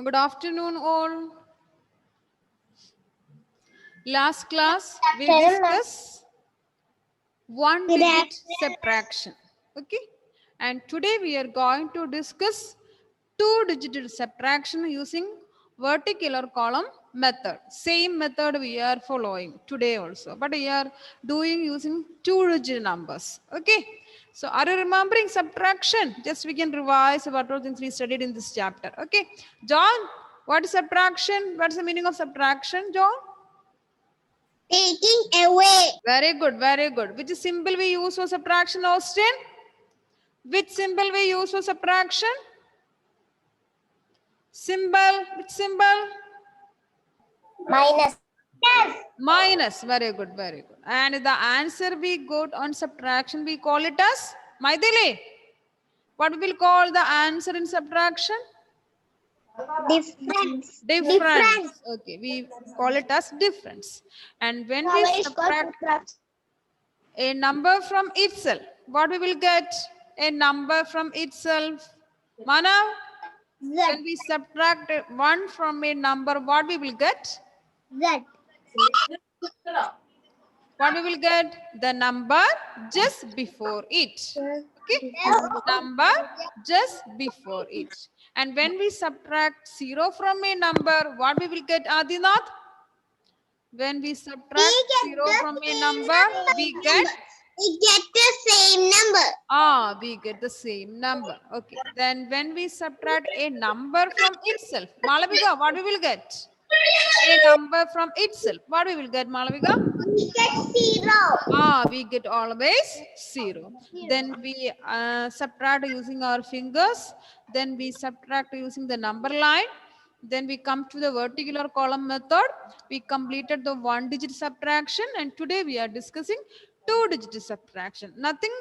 Good afternoon, all. Last class, we discussed one digit subtraction. Okay. And today we are going to discuss two-digit subtraction using vertical or column method. Same method we are following today also. But we are doing using two-digit numbers. Okay. So are you remembering subtraction? Just we can revise what all things we studied in this chapter. Okay. John, what is subtraction? What is the meaning of subtraction, John? Taking away. Very good, very good. Which symbol we use for subtraction, Austin? Which symbol we use for subtraction? Symbol, which symbol? Minus. Yes. Minus, very good, very good. And the answer we got on subtraction, we call it as Maithili. What we will call the answer in subtraction? Difference. Difference. Okay, we call it as difference. And when we subtract a number from itself, what we will get? A number from itself. Manav, when we subtract one from a number, what we will get? Z. What we will get? The number just before it. Okay, number just before it. And when we subtract 0 from a number, what we will get, Adinath? When we subtract 0 from a number, we get the same number. We get the same number. Okay. Then when we subtract a number from itself, Malavika, what we will get? A number from itself. What we will get, Malavika? We get 0. We get always 0. Then we subtract using our fingers. Then we subtract using the number line. Then we come to the vertical or column method. We completed the one-digit subtraction, and today we are discussing two-digit subtraction. Nothing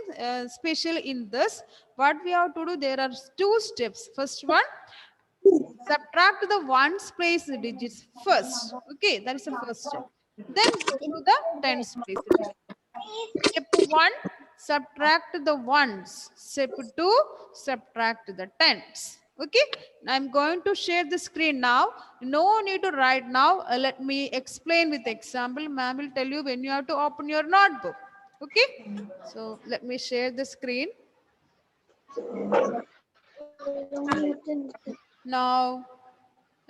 special in this. What we have to do, there are two steps. First one, subtract the ones place digits first. Okay, that is the first step. Then go to the tens place digits. Step 1, subtract the ones. Step 2, subtract the tens. Okay, I'm going to share the screen now. No need to write now. Let me explain with example. Ma'am will tell you when you have to open your notebook. Okay, so let me share the screen. Now,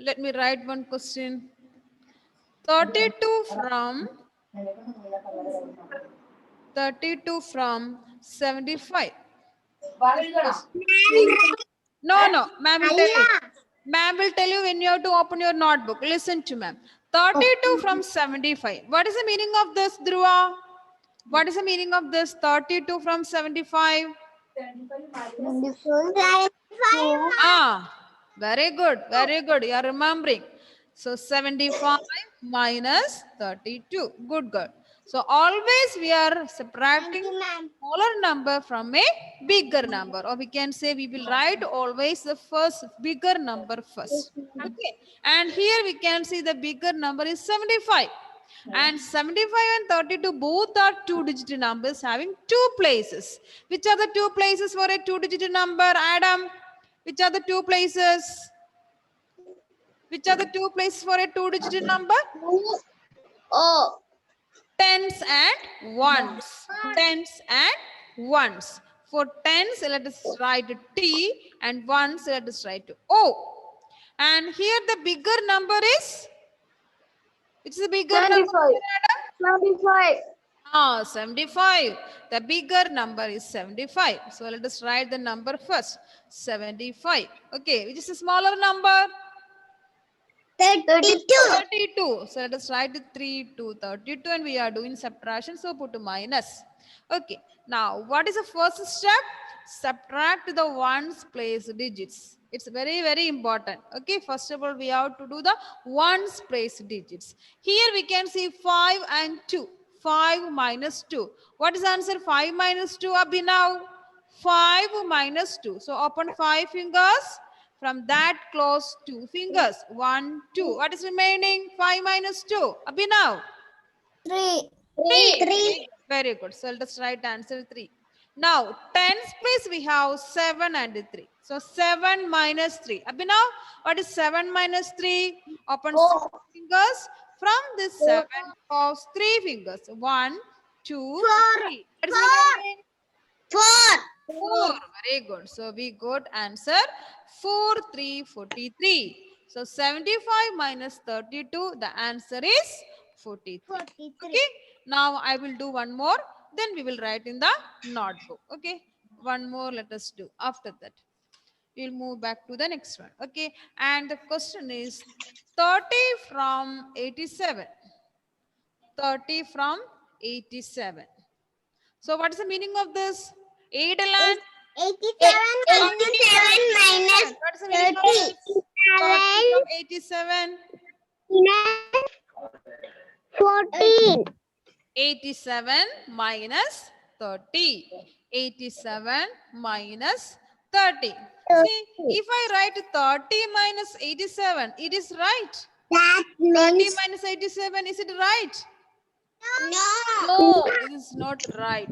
let me write one question. 32 from 75. No, ma'am will tell you. Ma'am will tell you when you have to open your notebook. Listen to ma'am. 32 from 75. What is the meaning of this, Dhruva? What is the meaning of this 32 from 75? Very good, very good. You are remembering. So 75 minus 32. Good, good. So always we are subtracting smaller number from a bigger number, or we can say we will write always the first bigger number first. Okay. And here we can see the bigger number is 75. And 75 and 32 both are two-digit numbers having two places. Which are the two places for a two-digit number, Adam? Which are the two places? Which are the two places for a two-digit number? Oh. Tens and ones. Tens and ones. For tens, let us write T, and ones, let us write O. And here the bigger number is? Which is the bigger 75. number, Adam? 75. 75. The bigger number is 75. So let us write the number first. 75. Okay, which is a smaller number? 32. 32. So let us write 3 to 32, and we are doing subtraction. So put minus. Okay. Now, what is the first step? Subtract the ones place digits. It's very, very important. Okay. First of all, we have to do the ones place digits. Here we can see 5 and 2. 5 minus 2. What is the answer? 5 minus 2, Abhinav? 5 minus 2. So open 5 fingers. From that, close 2 fingers. 1, 2. What is remaining? 5 minus 2. Abhinav? 3. 3. Very good. So let us write answer 3. Now, tens place we have 7 and 3. So 7 minus 3. Abhinav, what is 7 minus 3? Open 6 4. fingers. From this 7, 4. pause 3 fingers. 1, 2, 4. 3. What is the remaining? 4. 4. Very good. So we got answer 4, 3, 43. So 75 minus 32, the answer is 43. 43. Okay. Now I will do one more. Then we will write in the notebook. Okay. One more let us do. After that, we'll move back to the next one. Okay. And the question is 30 from 87. 30 from 87. So what is the meaning of this? Adelan? 87 minus What is the meaning of this? 30 from 87. 14. 87 minus 30. 87 minus 30. See, if I write 30 minus 87, it is right. That 30 means minus 87, is it right? no. No, it is not right.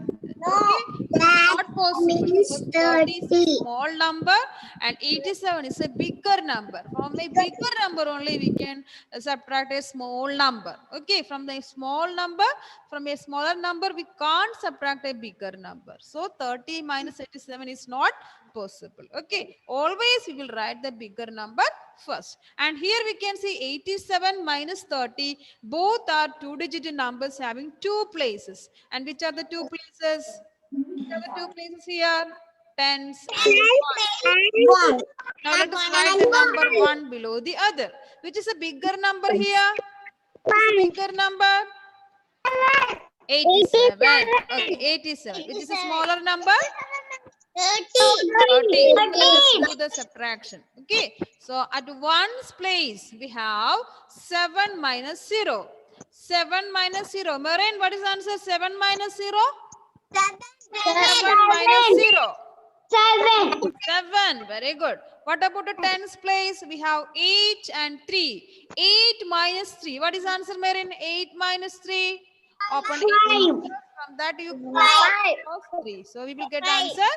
Okay, it is not possible because 30 is a small number and 87 is a bigger number. From a bigger number only we can subtract a small number. Okay, from the small number, from a smaller number we can't subtract a bigger number. So 30 minus 87 is not possible. Okay, always we will write the bigger number first. And here we can see 87 minus 30. Both are two-digit numbers having two places. And which are the two places? Which are the two places here? Tens and one. Now let us write the number 1 below the other. Which is a bigger number here? Which is a bigger number? 87. Okay, 87. Which is a smaller number? 30. Let us do the subtraction. Okay. So at ones place we have 7 minus 0. 7 minus 0. Maureen, what is the answer? 7 minus 0? 7 minus 0. 7. Very good. What about the tens place? We have 8 and 3. 8 minus 3. What is the answer, Maureen? 8 minus 3. Open 8. From that you cross 3. So we will get answer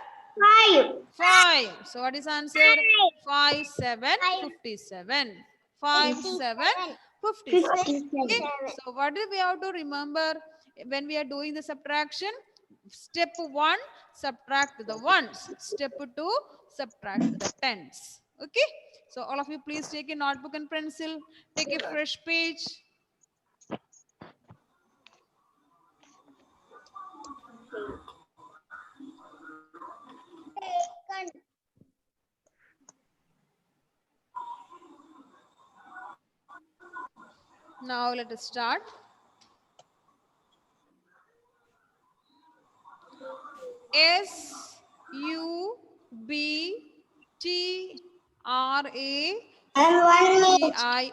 5. So what is answer? 5, 7, 57. 5, 7, 57. Okay. So what do we have to remember when we are doing the subtraction? Step 1, subtract the ones. Step 2, subtract the tens. Okay. So all of you please take a notebook and pencil. Take a fresh page. Now let us start.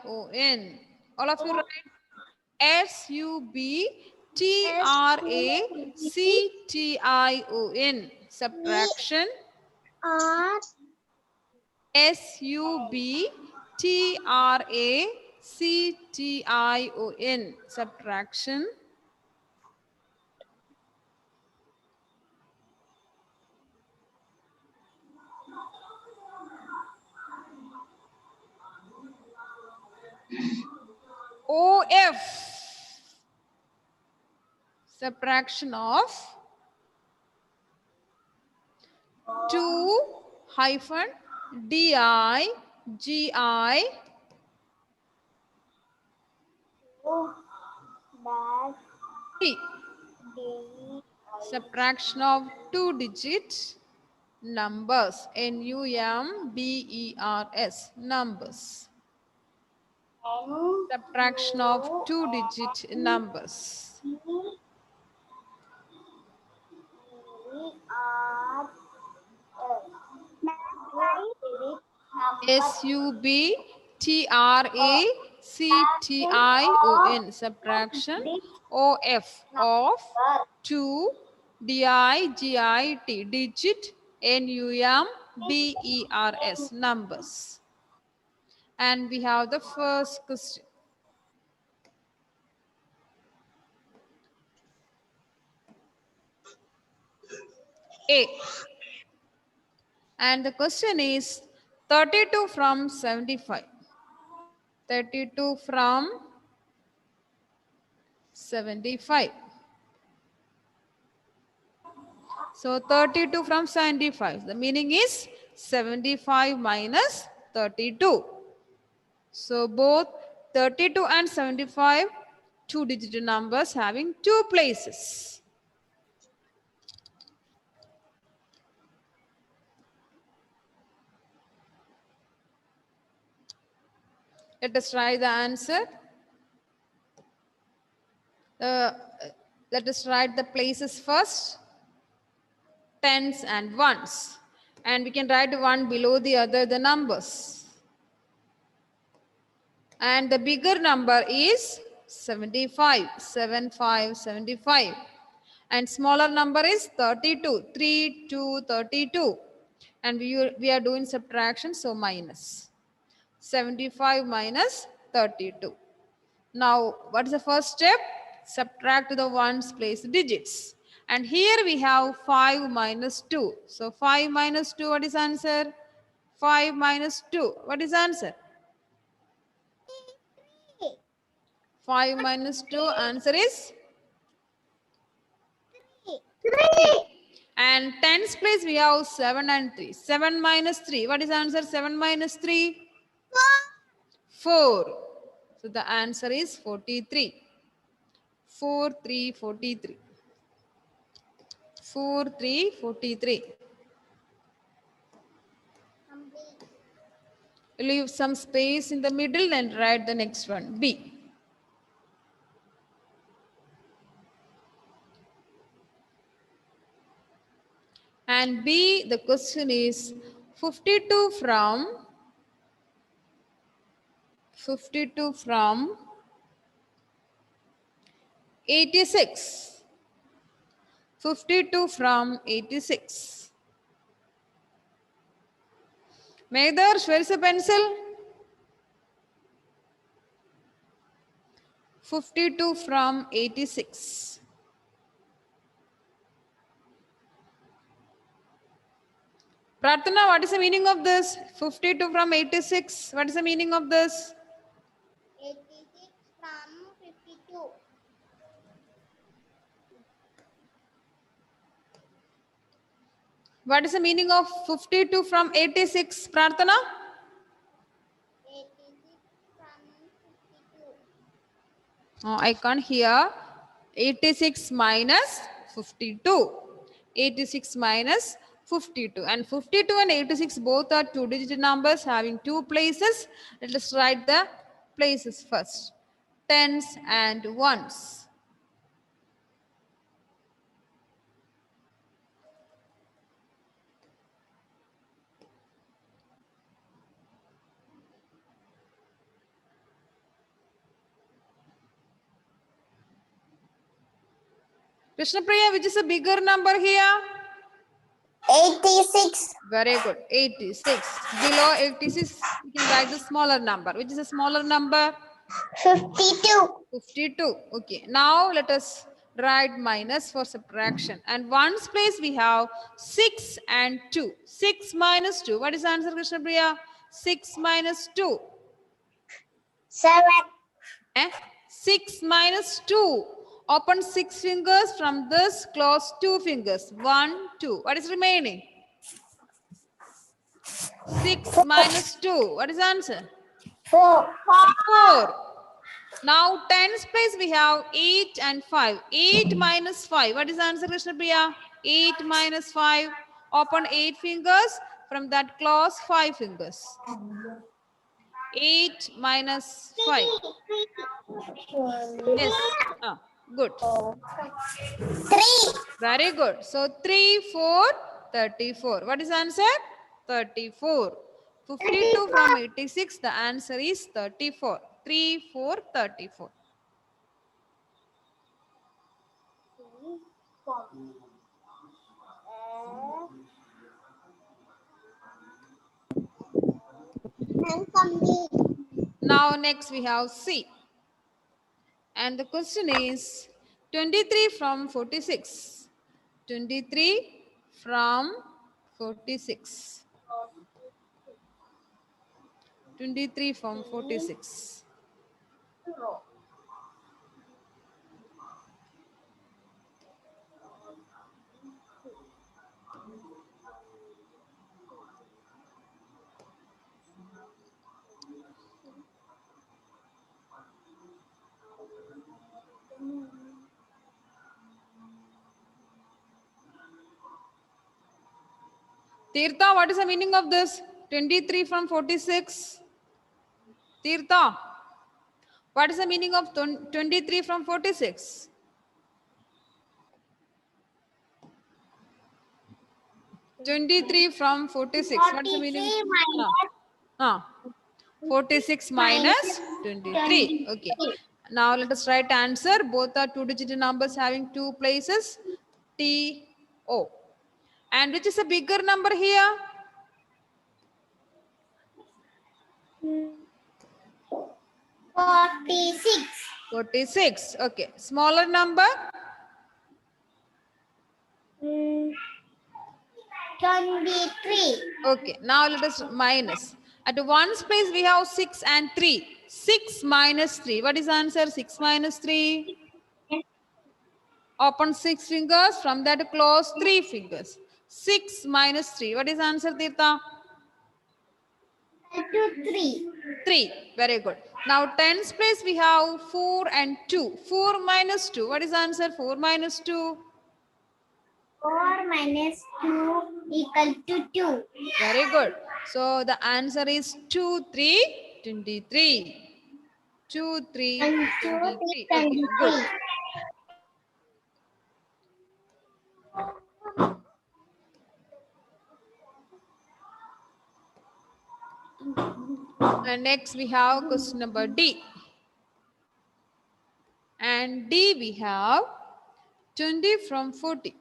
SUBTRACTION. All of you write SUBTRACTION. Subtraction. SUBTRACTION. Subtraction. OF. Subtraction of 2 hyphen DI GI T. Subtraction of two-digit numbers. NUMBERS. Numbers. Subtraction of two-digit numbers. SUBTRACTION. Subtraction. OF of 2 DIGIT. Digit. NUMBERS. Numbers. And we have the first question. A. And the question is 32 from 75. 32 from 75. So 32 from 75. The meaning is 75 minus 32. So both 32 and 75, two-digit numbers having two places. Let us try the answer. Let us write the places first. Tens and ones. And we can write one below the other the numbers. And the bigger number is 75. 75, 75. And smaller number is 32. 3, 2, 32. And we are doing subtraction, so minus. 75 minus 32. Now, what is the first step? Subtract the ones place digits. And here we have 5 minus 2. So 5 minus 2, what is answer? 5 minus 2, what is answer? 5 minus 2, answer is 3. And tens place we have 7 and 3. 7 minus 3, what is answer? 7 minus 3? 4. So the answer is 43. 4, 3, 43. 4, 3, 43. Leave some space in the middle and write the next one, B. And B, the question is 52 from 86. 52 from 86. Megdarsh, where is the pencil? 52 from 86. Pratana, what is the meaning of this? 52 from 86. What is the meaning of this? 86 from 52. What is the meaning of 52 from 86, Pratana? 86 from 52. Oh, I can't hear. 86 minus 52. 86 minus 52. And 52 and 86 both are two-digit numbers having two places. Let us write the places first. Tens and ones. Krishna Priya, which is a bigger number here? 86. Very good. 86. Below 86, you can write the smaller number. Which is a smaller number? 52. 52. Okay. Now let us write minus for subtraction. And ones place we have 6 and 2. 6 minus 2. What is the answer, Krishna Priya? 6 minus 2. 7. 6 minus 2. Open 6 fingers from this, close 2 fingers. 1, 2. What is remaining? 6 minus 2. What is the answer? 4. 4. Now tens place we have 8 and 5. 8 minus 5. What is the answer, Krishna Priya? 8 minus 5. Open 8 fingers. From that close 5 fingers. 8 minus 5. Yes. Ah, good. 3. Very good. So 3, 4, 34. What is the answer? 34. 52 from 86. The answer is 34. 3, 4, 34. Now next we have C. And the question is 23 from 46. 23 from 46. 23 from 46. Tirtha, what is the meaning of this? 23 from 46. Tirtha, what is the meaning of 23 from 46? Twenty-three from 46. What is the meaning? 43 minus 46 minus 23. Okay. Now let us write answer. Both are two-digit numbers having two places. T O. And which is a bigger number here? 46. 46. Okay. Smaller number? 23. Okay. Now let us minus. At ones place we have 6 and 3. 6 minus 3. What is the answer? 6 minus 3. Open 6 fingers. From that close 3 fingers. 6 minus 3. What is the answer, Tirtha? 3. 3. Very good. Now tens place we have 4 and 2. 4 minus 2. What is the answer? 4 minus 2. 4 minus 2 equal to 2. Very good. So the answer is 2, 3, 23. 2, 3, And 2 23. is Okay, good. 23. And next we have question number D. And D we have 20 from 40.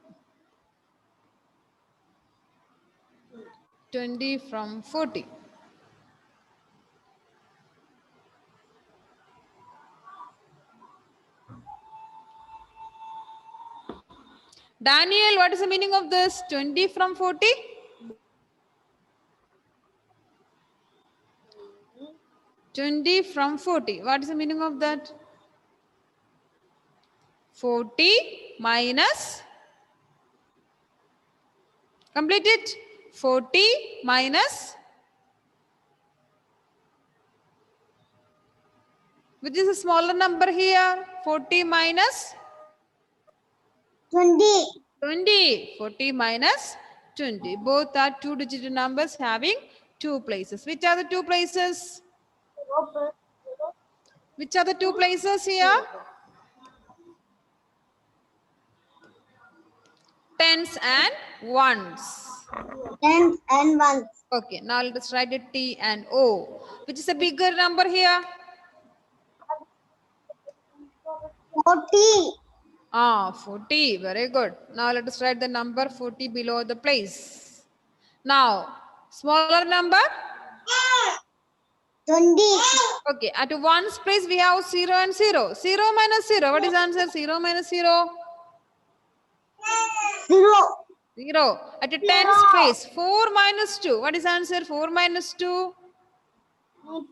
20 from 40. Daniel, what is the meaning of this? 20 from 40? 20 from 40. What is the meaning of that? 40 minus, complete it. 40 minus, which is a smaller number here? 40 minus 20. 20. 40 minus 20. Both are two-digit numbers having two places. Which are the two places? Which are the two places here? Tens and ones. Tens and ones. Okay, now let us write it T and O. Which is a bigger number here? 40. 40. Very good. Now let us write the number 40 below the place. Now, smaller number? 20. Okay, at ones place we have 0 and 0. 0 minus 0. What is the answer? 0 minus 0? 0. 0. At a tens place, 4 minus 2. What is the answer? 4 minus 2? 2.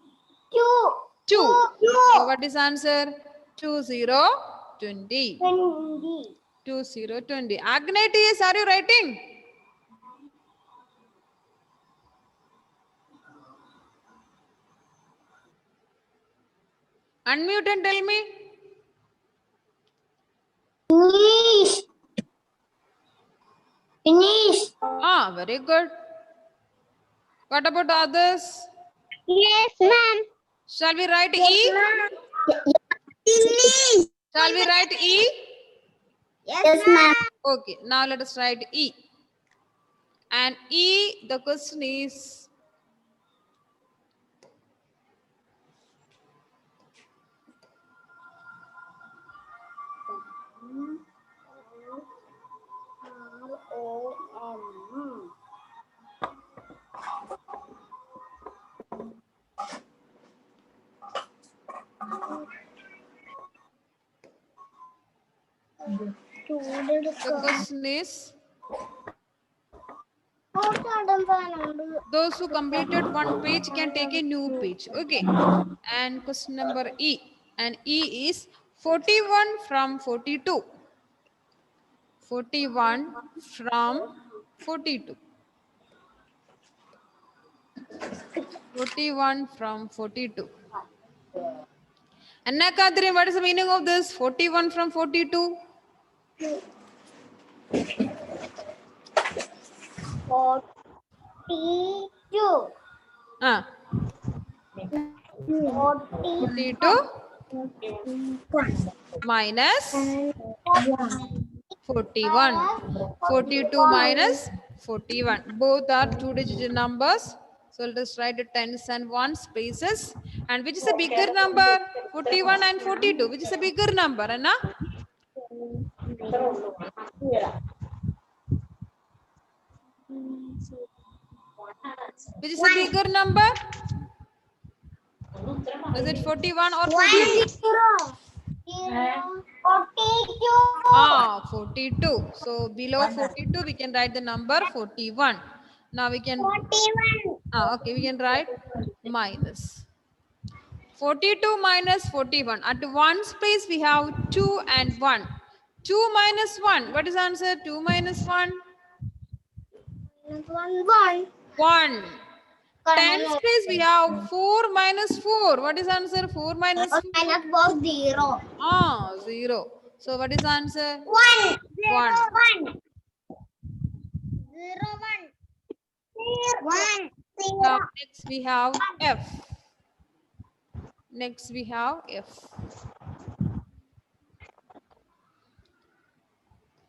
2. So what is the answer? 2, 0, 20. 20. 2, 0, 20. Agnetius, are you writing? Unmute and tell me. Finish. Finish. Very good. What about others? Yes, ma'am. Shall we write E? Finish. Shall we write E? Yes, ma'am. Okay, now let us write E. And E, the question is, the question is Those who completed one page can take a new page. Okay. And question number E. And E is 41 from 42. 41 from 42. 41 from 42. Anna Kadri, what is the meaning of this? 41 from 42? 42. Ah, 42 minus 41. 42 minus 41. Both are two-digit numbers. So let us write the tens and ones spaces. And which is a bigger number? 41 and 42. Which is a bigger number, Anna? Which is a bigger number? Is it 41 or 42? 42. Ah, 42. So below 42, we can write the number 41. Now we can, 41. okay, we can write minus. 42 minus 41. At ones place, we have 2 and 1. 2 minus 1. What is the answer? 2 minus 1? 1. 1. Tens place, we have 4 minus 4. What is the answer? 4 minus 4? Minus box 0. Ah, 0. So what is the answer? 1. 1. 1. 0. 1. Now next we have F. Next we have F.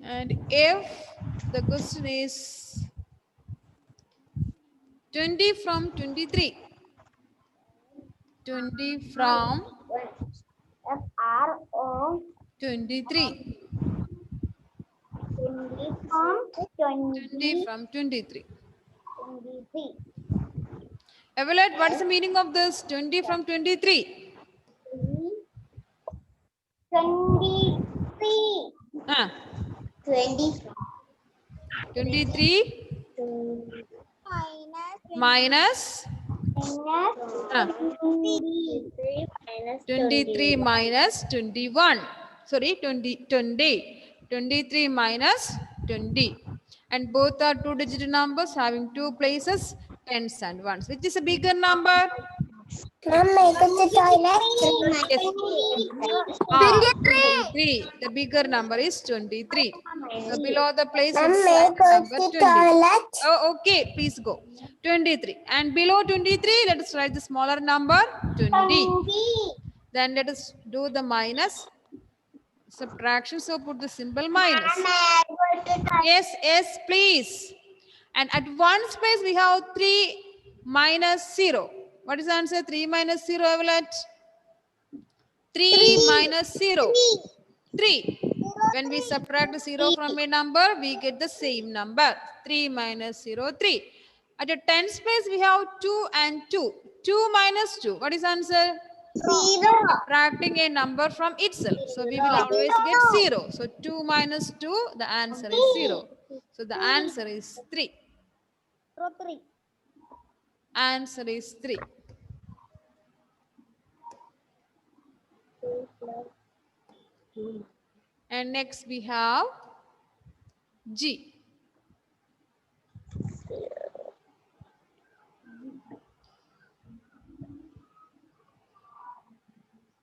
And if the question is 20 from 23. 20 from FRO 23. 20 from 20 from 23. 23. Evaluate, what is the meaning of this 20 from 23? 23. Ah, 20. 23 Minus. minus ah, 23 minus 21. Sorry, 20. 23 minus 20. And both are two-digit numbers having two places, tens and ones. Which is a bigger number? Mom, make us the toilet. Yes. Ah, 23. The bigger number is 23. So below the place Mom, is make us number the 20. toilet. Oh, okay. Please go. 23. And below 23, let us write the smaller number 20. Then let us do the minus subtraction. So put the symbol minus. Yes, yes, please. And at one space, we have 3 minus 0. What is the answer? 3 minus 0, Evelyn? 3 minus 0. 3. When we subtract 0 from a number, we get the same number. 3 minus 0, 3. At a tens place, we have 2 and 2. 2 minus 2. What is the answer? 0. Subtracting a number from itself. So we will always get 0. So 2 minus 2, the answer is 0. So the answer is 3. 3. Answer is 3. And next we have G.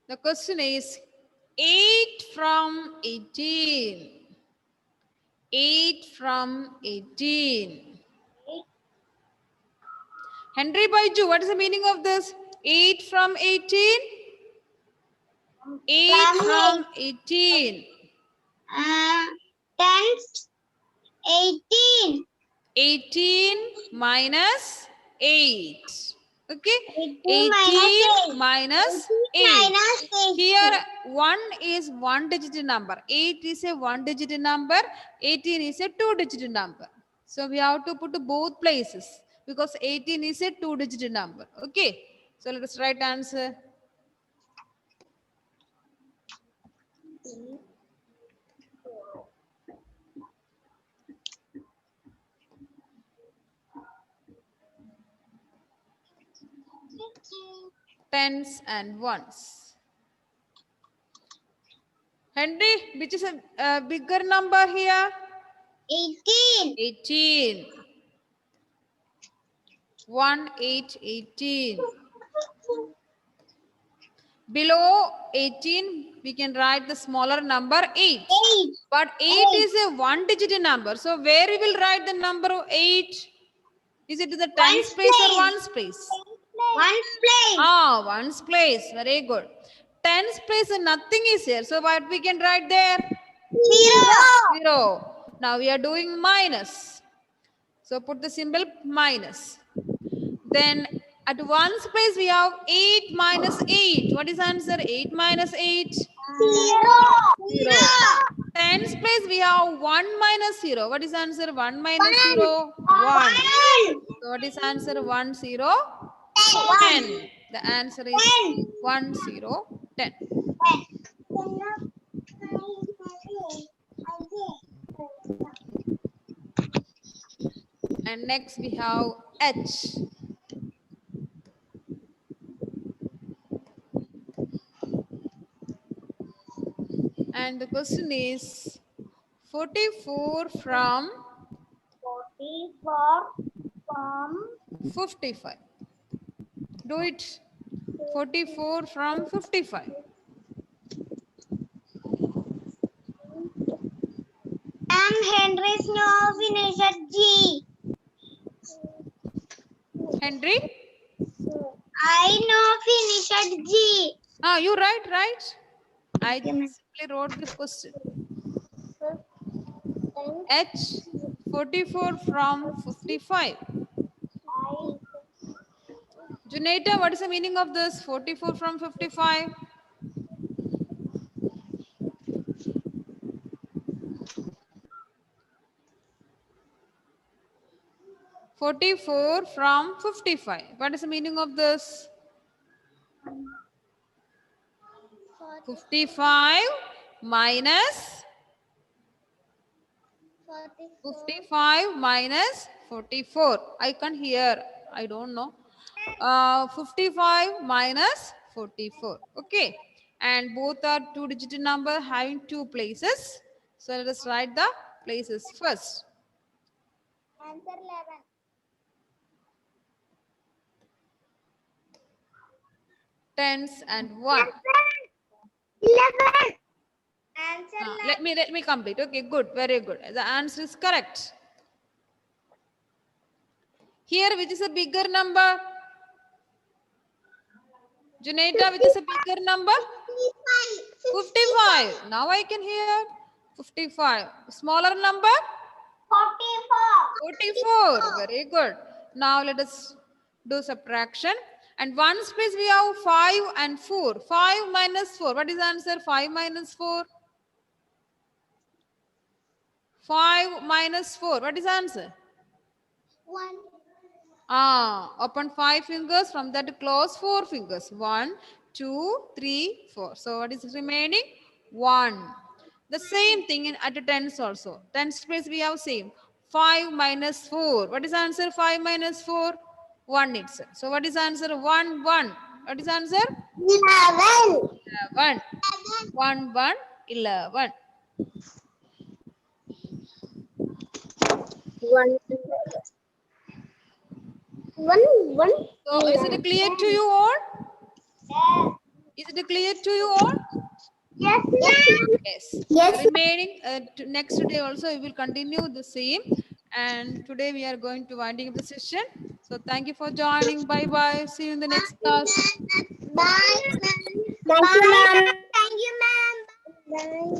The question is 8 from 18. 8 from 18. Henry Baiju, what is the meaning of this? 8 from 18? 8 from 18. 10, 18. 18 minus 8. Okay? 18 minus 8. minus 8. Here 1 is one digit number. 8 is a one digit number. 18 is a two digit number. So we have to put both places because 18 is a two digit number. Okay? So let us write answer. Tens and ones. Henry, which is a bigger number here? 18. 18. 1, 8, 18. Below 18, we can write the smaller number 8. 8. But 8 is a one-digit number. So where we will write the number 8? Is it in the tens place or ones place? Ones place. Ah, ones place. Very good. Tens place and nothing is here. So what we can write there? 0. 0. Now we are doing minus. So put the symbol minus. Then at ones place we have 8 minus 8. What is answer? 8 minus 8? 0. Tens place we have 1 minus 0. What is answer? 1 minus 0? 1. 1. So what is answer? 1, 0, 10. 10. The answer is 1, 0, 10. And next we have H. And the question is 44 from 44 from 55. Do it. 44 from 55. and Henry's no finish at G. Henry? I know finish at G. Ah, you write, right? I simply wrote this question. H 44 from 55. Junaita, what is the meaning of this 44 from 55? "44 from 55. What is the meaning of this? 55 minus 55 minus 44. I can't hear. I don't know. 55 minus 44. Okay. And both are two-digit number having two places. So let us write the places first. Answer 11. Tens and 1. 11. Answer Let me complete. Okay, good. Very good. The answer is correct. Here, which is a bigger number? Junaita, which is a bigger number? 55. Now I can hear 55. Smaller number? 44. 44. Very good. Now let us do subtraction. And ones place we have 5 and 4. 5 minus 4. What is the answer? 5 minus 4. 5 minus 4. What is the answer? 1. Open 5 fingers. From that close 4 fingers. 1, 2, 3, 4. So what is remaining? 1. The same thing in at the tens also. Tens place we have same. 5 minus 4. What is the answer? 5 minus 4? 1 itself. So what is the answer? 1, 1. What is the answer? 11. 11. 1, 1, 11. 1. 1. So is it clear to you all? Is it clear to you all? Yes, ma'am. Yes. Yes. Remaining next day also we will continue the same. And today we are going to winding up the session. So thank you for joining. Bye bye. See you in the next class. Bye. Thank you, ma'am. Thank you, ma'am. Bye.